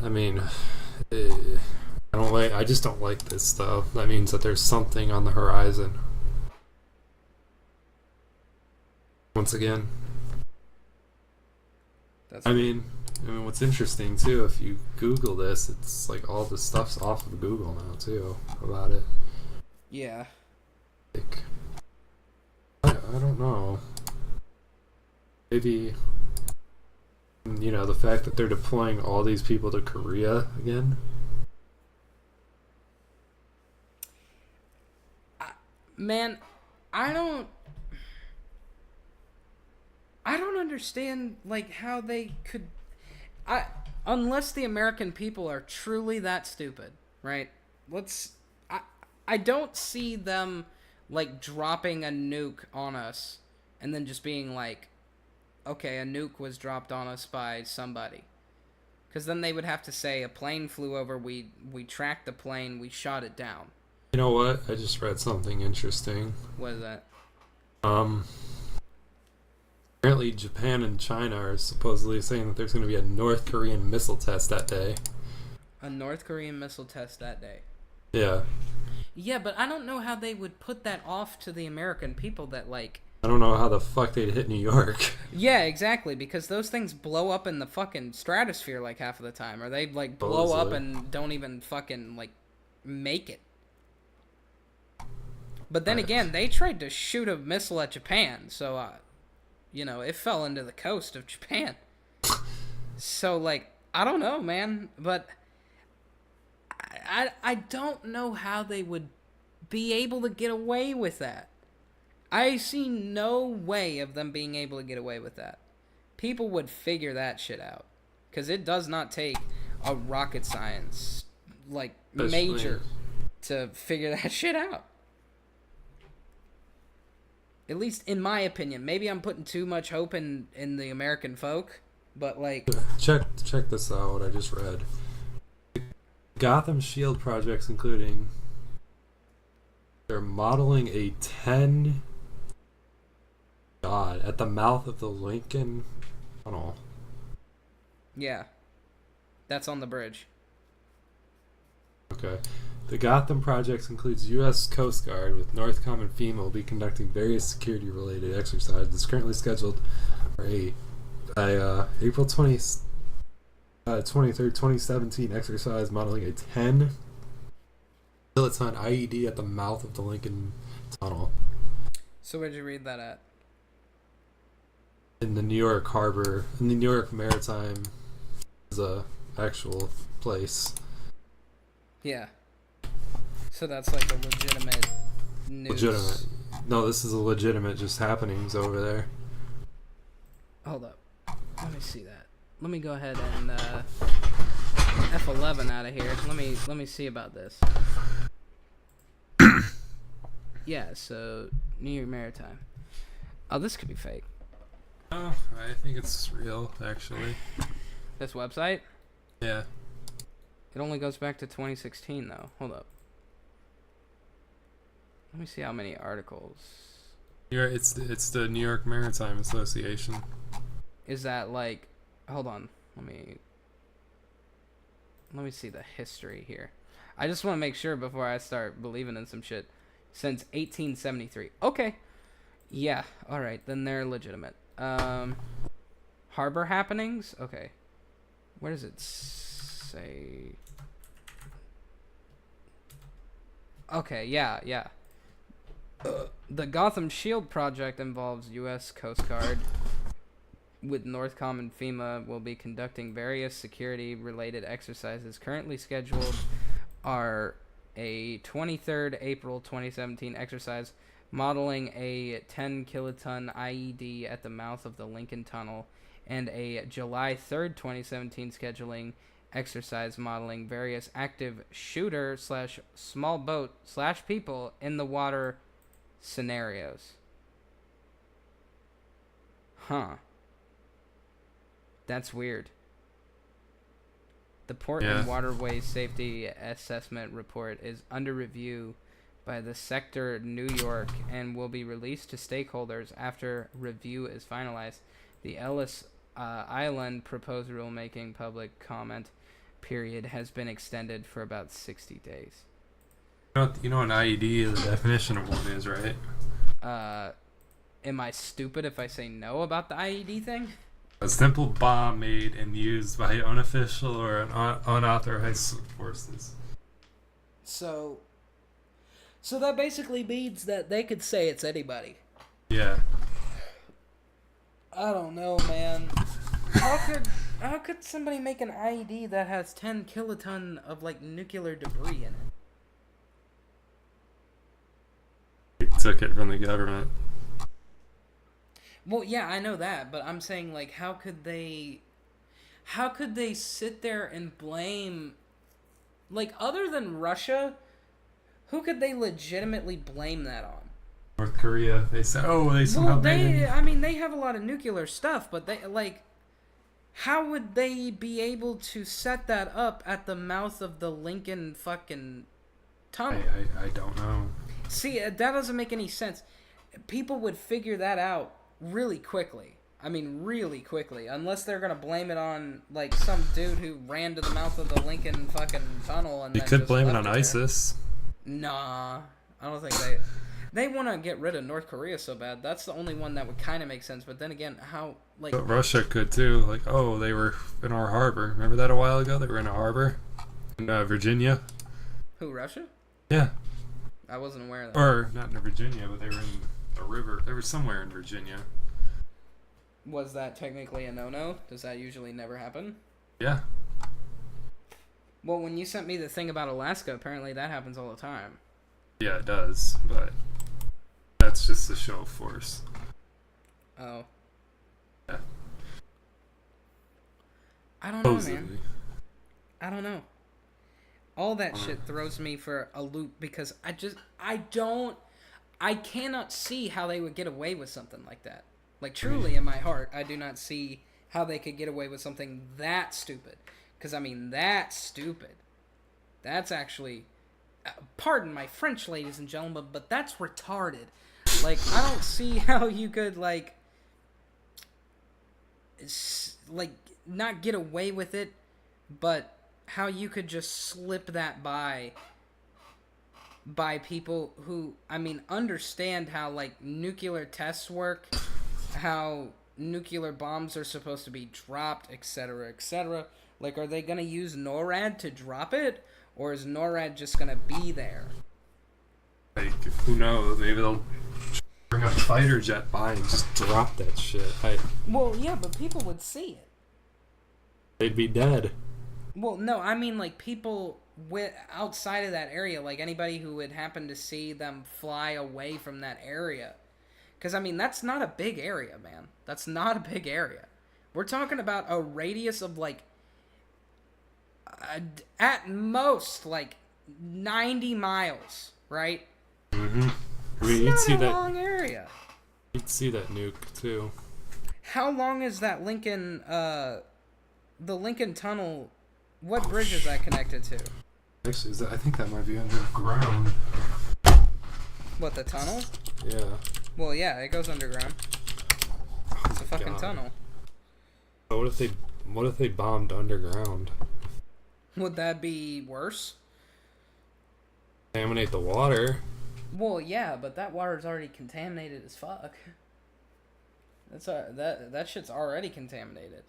I mean, I just don't like this stuff. That means that there's something on the horizon. Once again. I mean, what's interesting too, if you Google this, it's like all the stuff's off of Google now too about it. Yeah. Like, I don't know. Maybe, you know, the fact that they're deploying all these people to Korea again. Man, I don't... I don't understand like how they could. Unless the American people are truly that stupid, right? Let's. I don't see them like dropping a nuke on us and then just being like, okay, a nuke was dropped on us by somebody. Because then they would have to say a plane flew over, we tracked the plane, we shot it down. You know what? I just read something interesting. What is that? Apparently Japan and China are supposedly saying that there's going to be a North Korean missile test that day. A North Korean missile test that day. Yeah. Yeah, but I don't know how they would put that off to the American people that, like... I don't know how the fuck they'd hit New York. Yeah, exactly, because those things blow up in the fucking stratosphere, like, half of the time. Or they, like, blow up and don't even fucking, like, make it. But then again, they tried to shoot a missile at Japan, so, you know, it fell into the coast of Japan. So, like, I don't know, man, but I don't know how they would be able to get away with that. I see no way of them being able to get away with that. People would figure that shit out. Because it does not take a rocket science, like, major to figure that shit out. At least in my opinion. Maybe I'm putting too much hope in the American folk, but like... Check this out, what I just read. Gotham Shield projects including... They're modeling a 10... God, at the mouth of the Lincoln Tunnel. Yeah. That's on the bridge. Okay. The Gotham projects includes U.S. Coast Guard with Northcom and FEMA will be conducting various security-related exercises. It's currently scheduled for April 23rd, 2017 exercise modeling a 10 kiloton IED at the mouth of the Lincoln Tunnel. So where'd you read that at? In the New York Harbor, in the New York Maritime, is a actual place. Yeah. So that's like a legitimate news. Legitimate. No, this is a legitimate just happenings over there. Hold up. Let me see that. Let me go ahead and F11 out of here. Let me see about this. Yeah, so New York Maritime. Oh, this could be fake. Oh, I think it's real, actually. This website? Yeah. It only goes back to 2016, though. Hold up. Let me see how many articles. It's the New York Maritime Association. Is that like... Hold on. Let me see the history here. I just want to make sure before I start believing in some shit. Since 1873. Okay. Yeah. Alright. Then they're legitimate. Harbor happenings? Okay. Where does it say? Okay. Yeah. The Gotham Shield project involves U.S. Coast Guard with Northcom and FEMA will be conducting various security-related exercises. Currently scheduled are a 23rd April 2017 exercise modeling a 10 kiloton IED at the mouth of the Lincoln Tunnel, and a July 3rd 2017 scheduling exercise modeling various active shooter / small boat / people in the water scenarios. Huh. That's weird. The Port and Waterway Safety Assessment Report is under review by the sector New York and will be released to stakeholders after review is finalized. The Ellis Island proposed rulemaking public comment period has been extended for about 60 days. You know an IED, the definition of one is, right? Am I stupid if I say no about the IED thing? A simple bomb made and used by unofficial or unauthorized forces. So that basically means that they could say it's anybody. Yeah. I don't know, man. How could somebody make an IED that has 10 kiloton of like nuclear debris in it? They took it from the government. Well, yeah, I know that, but I'm saying like how could they sit there and blame, like, other than Russia, who could they legitimately blame that on? North Korea. They said, oh, they Well, somehow made it. I mean, they have a lot of nuclear stuff, but they, like, how would they be able to set that up at the mouth of the Lincoln fucking tunnel? I don't know. See, that doesn't make any sense. People would figure that out really quickly. I mean, really quickly. Unless they're gonna blame it on, like, some dude who ran to the mouth of the Lincoln fucking tunnel and You then could just blame it left on there. ISIS. Nah, I don't think they want to get rid of North Korea so bad. That's the only one that would kind of make sense. But then again, how, like, But Russia could too. Like, oh, they were in our harbor. Remember that a while ago? They were in a harbor in Virginia. who, Russia? Yeah. I wasn't aware of that. Or not in Virginia, but they were in a river. They were somewhere in Virginia. Was that technically a no-no? Does that usually never happen? Yeah. Well, when you sent me the thing about Alaska, apparently that happens all the time. Yeah, it does. But that's just a show of force. Oh. Yeah. I don't know, man. Supposedly. I don't know. All that shit throws me for a loop because I cannot see how they would get away with something like that. Like, truly, in my heart, I do not see how they could get away with something that stupid. Because, I mean, that's stupid. That's actually, pardon my French, ladies and gentlemen, but that's retarded. Like, I don't see how you could, like, not get away with it, but how you could just slip that by people who, I mean, understand how, like, nuclear tests work, how nuclear bombs are supposed to be dropped, etc., etc. Like, are they gonna use NORAD to drop it, or is NORAD just gonna be there? Like, who knows? Maybe they'll bring a fighter jet by and just drop that shit. Well, yeah, but people would see it. They'd be dead. Well, no, I mean, like, people outside of that area, like, anybody who would happen to see them fly away from that area. Because, I mean, that's not a big area, man. That's not a big area. We're talking about a radius of, like, at most, like, 90 miles, right? Mm-hmm. I mean, It's not a long area. You'd see that nuke, too. How long is that Lincoln, the Lincoln Tunnel, what bridge is that connected to? Actually, I think that might be underground. What, the tunnel? Yeah. Well, yeah, it goes underground. It's a fucking tunnel. But what if they bombed underground? Would that be worse? Contaminate the water. Well, yeah, but that water's already contaminated as fuck. That shit's already contaminated.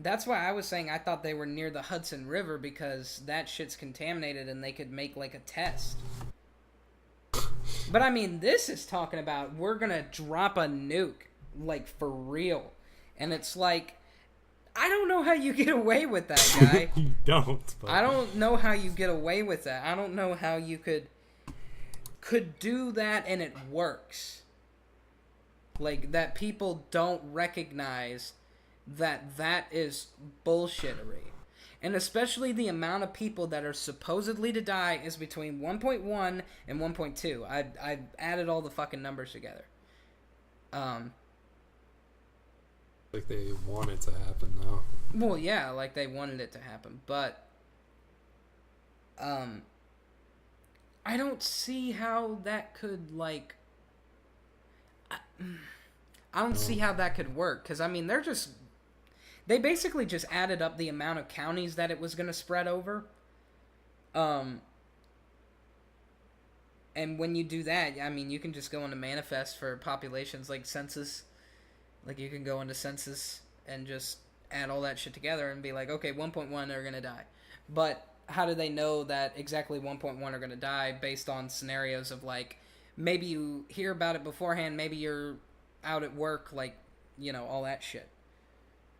That's why I was saying I thought they were near the Hudson River, because that shit's contaminated and they could make, like, a test. But, I mean, this is talking about we're gonna drop a nuke, like, for real. And it's like, I don't know how you get away with that, guy. You don't. But... I don't know how you get away with that. I don't know how you could do that and it works. Like, that people don't recognize that is bullshittery. And especially the amount of people that are supposedly to die is between 1.1 and 1.2. I added all the fucking numbers together. Like they want it to happen, though. Well, yeah, like they wanted it to happen, but I don't see how that could, like, I don't see how that could work, because, I mean, they basically just added up the amount of counties that it was going to spread over. And when you do that, I mean, you can just go into manifest for populations, like census. Like, you can go into census and just add all that shit together and be like, okay, 1.1 are going to die. But how do they know that exactly 1.1 are going to die based on scenarios of, like, maybe you hear about it beforehand, maybe you're out at work, like, you know, all that shit.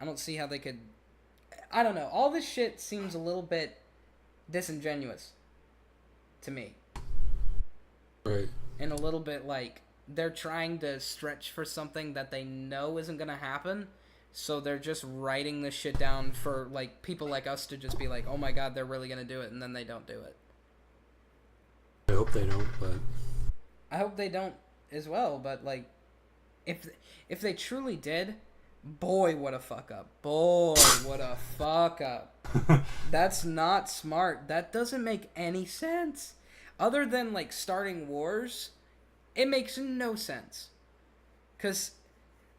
I don't see how they could... I don't know. All this shit seems a little bit disingenuous to me. Right. And a little bit, like, they're trying to stretch for something that they know isn't gonna happen. So they're just writing this shit down for like people like us to just be like, oh my god, they're really gonna do it, and then they don't do it. I hope they don't, but I hope they don't as well. But like, if they truly did, boy, what a fuck up. Boy, what a fuck up. That's not smart. That doesn't make any sense. Other than like starting wars, it makes no sense. Because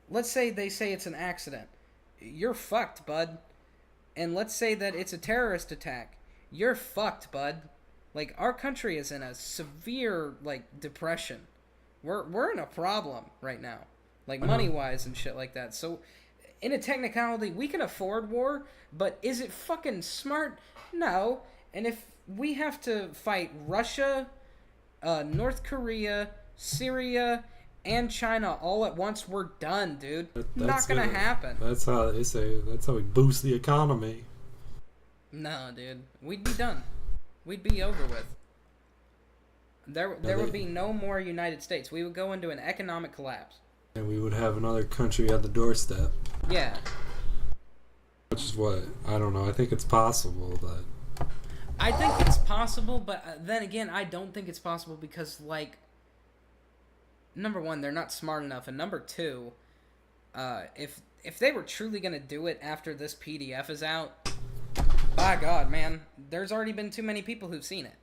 let's say they say it's an accident. You're fucked, bud. And let's say that it's a terrorist attack. You're fucked, bud. Like, our country is in a severe, like, depression. We're in a problem right now. Like, money-wise and shit like that. So, in a technicality, we can afford war, but is it fucking smart? No. And if we have to fight Russia, North Korea, Syria, and China all at once, we're done, dude. Not gonna happen. That's how they say. That's how we boost the economy. No, dude. We'd be done. We'd be over with. There would be no more United States. We would go into an economic collapse. And we would have another country at the doorstep. Yeah. Which is what? I don't know. I think it's possible, but... I think it's possible, but then again, I don't think it's possible because, like... Number one, they're not smart enough, and number two, if they were truly gonna do it after this PDF is out, by God, man, there's already been too many people who've seen it.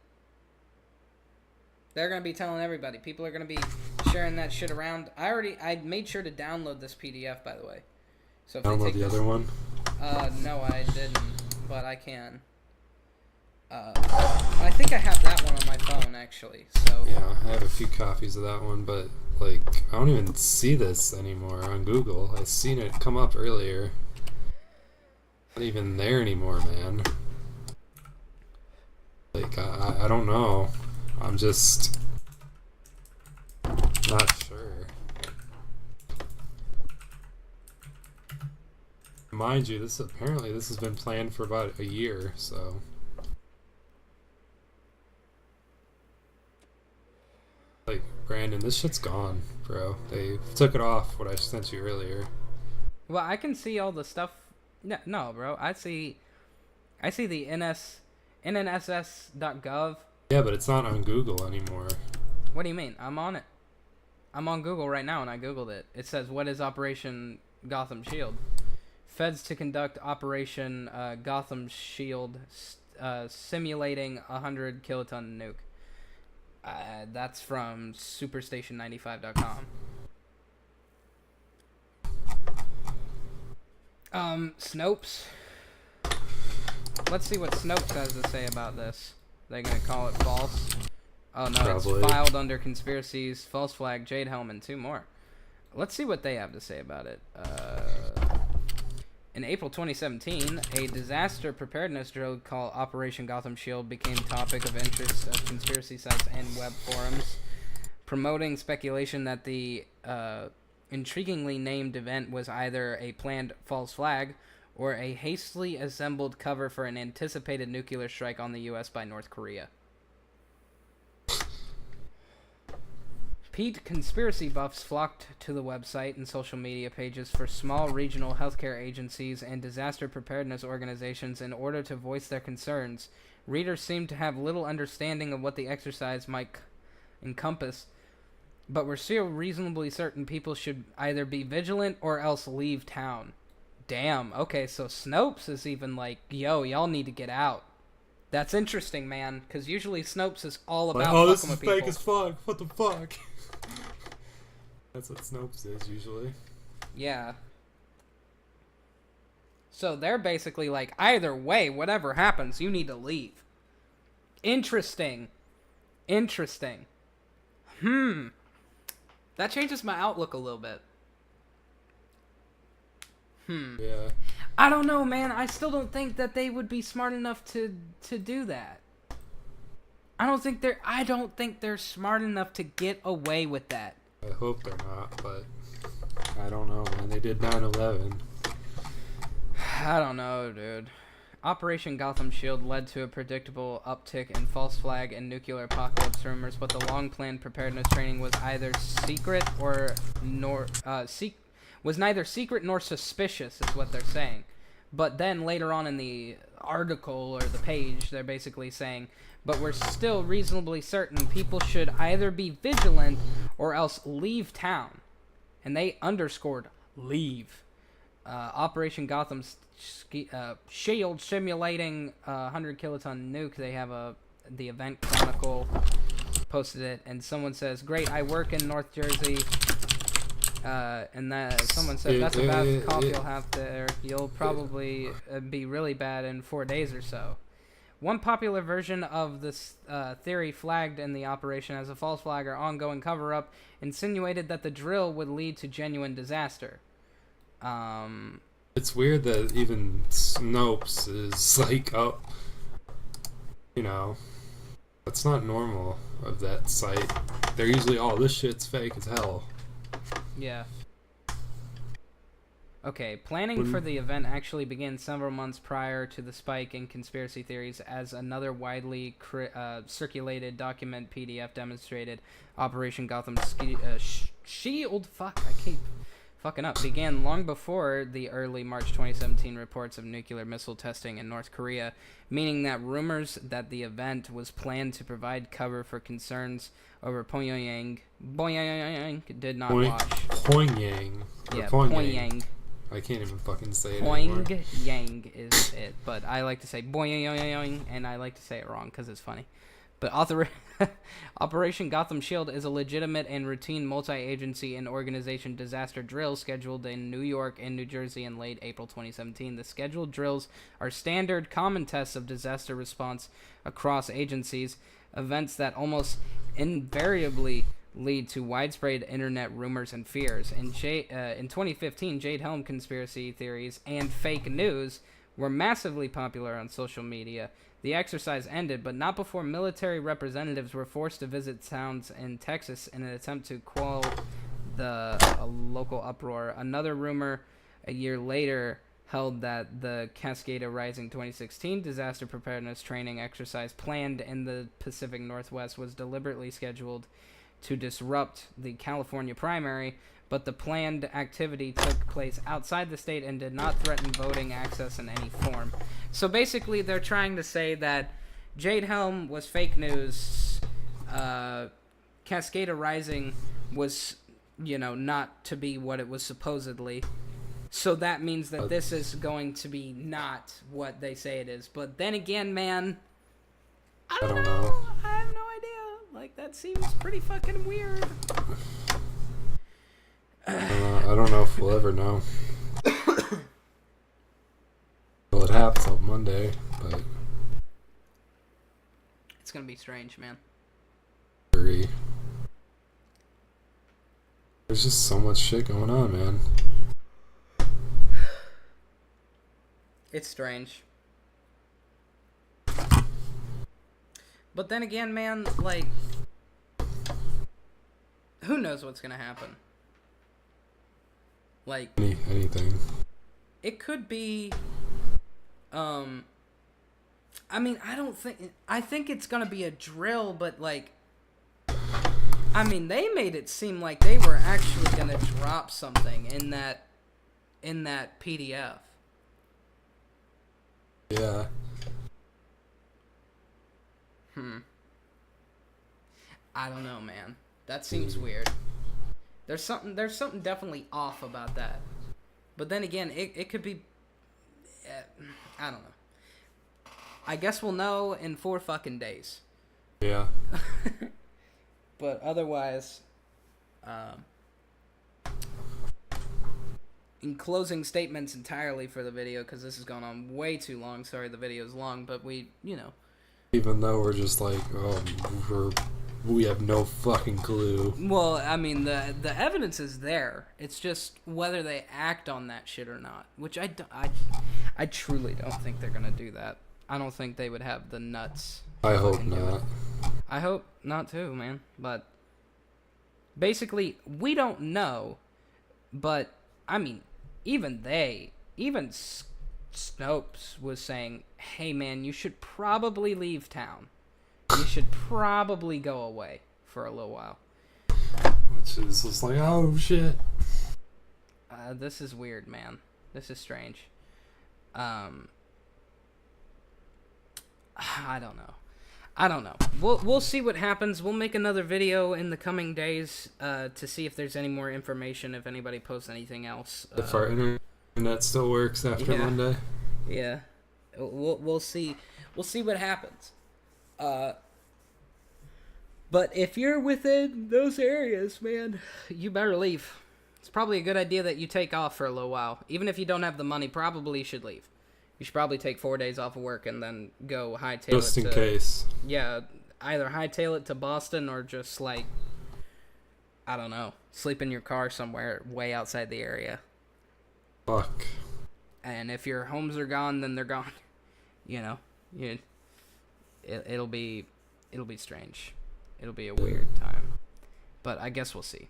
They're gonna be telling everybody. People are gonna be sharing that shit around. I made sure to download this PDF, by the way. So if download the other one? No, I didn't, but I can. I think I have that one on my phone, actually. So yeah, I have a few copies of that one, but like I don't even see this anymore on Google. I seen it come up earlier. Not even there anymore, man. Like I don't know. I'm just not sure. Mind you, this has been planned for about a year, so. Like, Brandon, this shit's gone, bro. They took it off what I sent you earlier. Well, I can see all the stuff. No, bro. I see the nnss.gov. Yeah, but it's not on Google anymore. What do you mean? I'm on it. I'm on Google right now, and I Googled it. It says, what is Operation Gotham Shield? Feds to conduct Operation Gotham Shield, simulating 100 kiloton nuke. That's from superstation95.com. Snopes. Let's see what Snopes has to say about this. They're gonna call it false. Oh no, Probably. It's filed under conspiracies, false flag, Jade Helm, and 2 more. Let's see what they have to say about it. In April 2017, a disaster preparedness drill called Operation Gotham Shield became topic of interest of conspiracy sites and web forums, promoting speculation that the intriguingly named event was either a planned false flag or a hastily assembled cover for an anticipated nuclear strike on the U.S. by North Korea. Pete conspiracy buffs flocked to the website and social media pages for small regional healthcare agencies and disaster preparedness organizations in order to voice their concerns. Readers seemed to have little understanding of what the exercise might encompass, but were still reasonably certain people should either be vigilant or else leave town. Damn, okay, so Snopes is even like, yo, y'all need to get out. That's interesting, man, because usually Snopes is all about oh, this fucking is with people. fake as fuck. What the fuck? That's what Snopes is usually. Yeah. So they're basically like, either way, whatever happens, you need to leave. Interesting. Interesting. That changes my outlook a little bit. Yeah. I don't know, man. I still don't think that they would be smart enough to do that. I don't think they're smart enough to get away with that. I hope they're not, but I don't know, man. They did 9/11. I don't know, dude. Operation Gotham Shield led to a predictable uptick in false flag and nuclear apocalypse rumors, but the long-planned preparedness training was either secret or was neither secret nor suspicious, is what they're saying. But then later on in the article or the page, they're basically saying, but we're still reasonably certain people should either be vigilant or else leave town. And they underscored leave. Operation Gotham Shield simulating 100 kiloton nuke. They have the event chronicle posted it, and someone says, "Great, I work in North Jersey." And that someone said, "That's a bad cough you'll have there. You'll probably be really bad in 4 days or so." One popular version of this theory, flagged in the operation as a false flag or ongoing cover-up, insinuated that the drill would lead to genuine disaster. It's weird that even Snopes is like, oh, you know, that's not normal of that site. They're usually, oh, this shit's fake as hell. Yeah. Okay, planning for the event actually began several months prior to the spike in conspiracy theories, as another widely circulated document PDF demonstrated. Operation Gotham Shield, I keep fucking up, began long before the early March 2017 reports of nuclear missile testing in North Korea, meaning that rumors that the event was planned to provide cover for concerns over Pyongyang did not wash. Pyongyang. Yeah, Pyongyang. I can't even fucking say it anymore. Pyongyang is it, but I like to say boing, and I like to say it wrong because it's funny. But Operation Gotham Shield is a legitimate and routine multi-agency and organization disaster drill scheduled in New York and New Jersey in late April 2017. The scheduled drills are standard common tests of disaster response across agencies, events that almost invariably lead to widespread internet rumors and fears. In 2015, Jade Helm conspiracy theories and fake news were massively popular on social media. The exercise ended, but not before military representatives were forced to visit towns in Texas in an attempt to quell the local uproar. Another rumor a year later held that the Cascada Rising 2016 disaster preparedness training exercise planned in the Pacific Northwest was deliberately scheduled to disrupt the California primary, but the planned activity took place outside the state and did not threaten voting access in any form. So basically, they're trying to say that Jade Helm was fake news, Cascada Rising was, not to be what it was supposedly. So that means that this is going to be not what they say it is. But then again, man, I don't know. I have no idea. Like, that seems pretty fucking weird. I don't know if we'll ever know. Well, it happens on Monday, but it's gonna be strange, man. There's just so much shit going on, man. It's strange. But then again, man, like, who knows what's gonna happen? Like, anything. It could be, I think it's gonna be a drill, but, like, they made it seem like they were actually gonna drop something in that PDF. Yeah. I don't know, man. That seems weird. There's something definitely off about that. But then again, it could be, I don't know. I guess we'll know in 4 fucking days. Yeah. But otherwise, in closing statements entirely for the video, because this has gone on way too long. Sorry the video's long, but we. Even though we're just like, we have no fucking clue. Well, the evidence is there. It's just whether they act on that shit or not. Which I truly don't think they're gonna do that. I don't think they would have the nuts. I hope not. I hope not too, man. But basically, we don't know. But even Snopes was saying, hey man, you should probably leave town. You should probably go away for a little while. Which is just like, oh shit. This is weird, man. This is strange. I don't know. We'll see what happens. We'll make another video in the coming days to see if there's any more information, if anybody posts anything else. If our internet still works after Monday. Yeah. We'll see. We'll see what happens. But if you're within those areas, man, you better leave. It's probably a good idea that you take off for a little while. Even if you don't have the money, probably you should leave. You should probably take 4 days off of work and then go hightail it to... Just in case. Yeah, either hightail it to Boston or just, like, I don't know, sleep in your car somewhere way outside the area. Fuck. And if your homes are gone, then they're gone. You know? It'll be strange. It'll be a weird time. But I guess we'll see.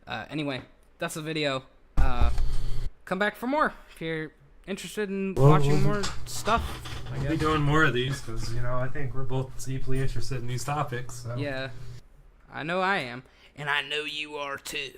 Anyway, that's the video. Come back for more if you're interested in watching more stuff. We'll be doing more of these because, I think we're both deeply interested in these topics. So. Yeah, I know I am. And I know you are too.